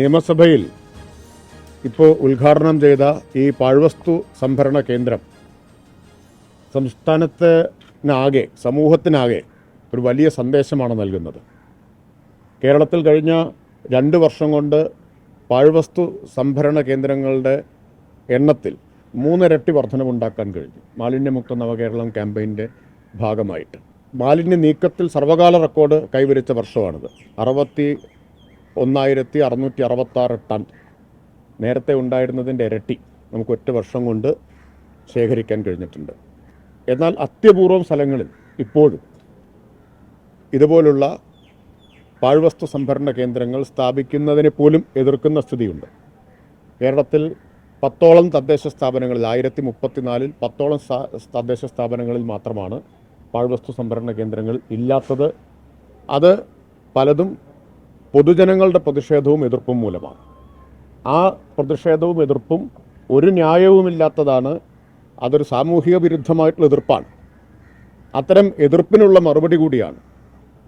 നിയമസഭയിൽ ഇപ്പോൾ ഉദ്ഘാടനം ചെയ്ത ഈ പാഴ്വസ്തു സംഭരണ കേന്ദ്രം സംസ്ഥാനത്തിനാകെ, സമൂഹത്തിനാകെ ഒരു വലിയ സന്ദേശമാണ് നൽകുന്നത്. കേരളത്തിൽ കഴിഞ്ഞ 2 വർഷം കൊണ്ട് പാഴ്വസ്തു സംഭരണ കേന്ദ്രങ്ങളുടെ എണ്ണത്തിൽ 3 ഇരട്ടി വർധനവുണ്ടാക്കാൻ കഴിഞ്ഞു. മാലിന്യമുക്ത നവകേരളം ക്യാമ്പയിൻ്റെ ഭാഗമായിട്ട് മാലിന്യ നീക്കത്തിൽ സർവകാല റെക്കോർഡ് കൈവരിച്ച വർഷമാണിത്. 61,666 ടൺ, നേരത്തെ ഉണ്ടായിരുന്നതിൻ്റെ ഇരട്ടി നമുക്ക് ഒറ്റ വർഷം കൊണ്ട് ശേഖരിക്കാൻ കഴിഞ്ഞിട്ടുണ്ട്. എന്നാൽ അത്യപൂർവം സ്ഥലങ്ങളിൽ ഇപ്പോഴും ഇതുപോലുള്ള പാഴ്വസ്തു സംഭരണ കേന്ദ്രങ്ങൾ സ്ഥാപിക്കുന്നതിനെ പോലും എതിർക്കുന്ന സ്ഥിതിയുണ്ട്. കേരളത്തിൽ 10ഓളം തദ്ദേശ സ്ഥാപനങ്ങളിൽ, 1034-ൽ 10ഓളം തദ്ദേശ സ്ഥാപനങ്ങളിൽ മാത്രമാണ് പാഴ്വസ്തു സംഭരണ കേന്ദ്രങ്ങൾ ഇല്ലാത്തത്. അത് പലതും പൊതുജനങ്ങളുടെ പ്രതിഷേധവും എതിർപ്പും മൂലമാണ്. ആ പ്രതിഷേധവും എതിർപ്പും ഒരു ന്യായവുമില്ലാത്തതാണ്. അതൊരു സാമൂഹിക വിരുദ്ധമായിട്ടുള്ള എതിർപ്പാണ്. അത്തരം എതിർപ്പിനുള്ള മറുപടി കൂടിയാണ്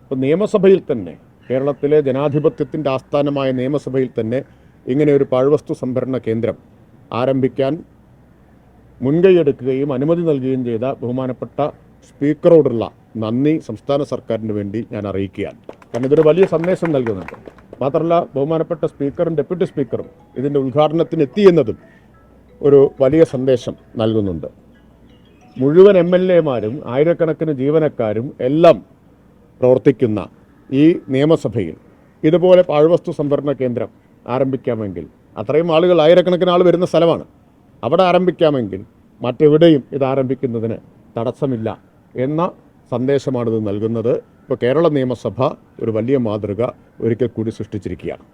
ഇപ്പോൾ നിയമസഭയിൽ തന്നെ, കേരളത്തിലെ ജനാധിപത്യത്തിൻ്റെ ആസ്ഥാനമായ നിയമസഭയിൽ തന്നെ ഇങ്ങനെ ഒരു പാഴ്വസ്തു സംഭരണ കേന്ദ്രം ആരംഭിക്കാൻ മുൻകൈയെടുക്കുകയും അനുമതി നൽകുകയും ചെയ്ത ബഹുമാനപ്പെട്ട സ്പീക്കറോടുള്ള നന്ദി സംസ്ഥാന സർക്കാരിന് വേണ്ടി ഞാൻ അറിയിക്കുകയാണ്. കാരണം ഇതൊരു വലിയ സന്ദേശം നൽകുന്നുണ്ട്. മാത്രമല്ല, ബഹുമാനപ്പെട്ട സ്പീക്കറും ഡെപ്യൂട്ടി സ്പീക്കറും ഇതിൻ്റെ ഉദ്ഘാടനത്തിന് എത്തിയെന്നതും ഒരു വലിയ സന്ദേശം നൽകുന്നുണ്ട്. മുഴുവൻ MLA-മാരും ആയിരക്കണക്കിന് ജീവനക്കാരും എല്ലാം പ്രവർത്തിക്കുന്ന ഈ നിയമസഭയിൽ ഇതുപോലെ പാഴ്വസ്തു സംഭരണ കേന്ദ്രം ആരംഭിക്കാമെങ്കിൽ, അത്രയും ആളുകൾ, ആയിരക്കണക്കിന് ആൾ വരുന്ന സ്ഥലമാണ്, അവിടെ ആരംഭിക്കാമെങ്കിൽ മറ്റെവിടെയും ഇത് ആരംഭിക്കുന്നതിന് തടസ്സമില്ല എന്ന സന്ദേശമാണിത് നൽകുന്നത്. ഇപ്പോൾ കേരള നിയമസഭ ഒരു വലിയ മാതൃക ഒരിക്കൽ കൂടി സൃഷ്ടിച്ചിരിക്കുകയാണ്.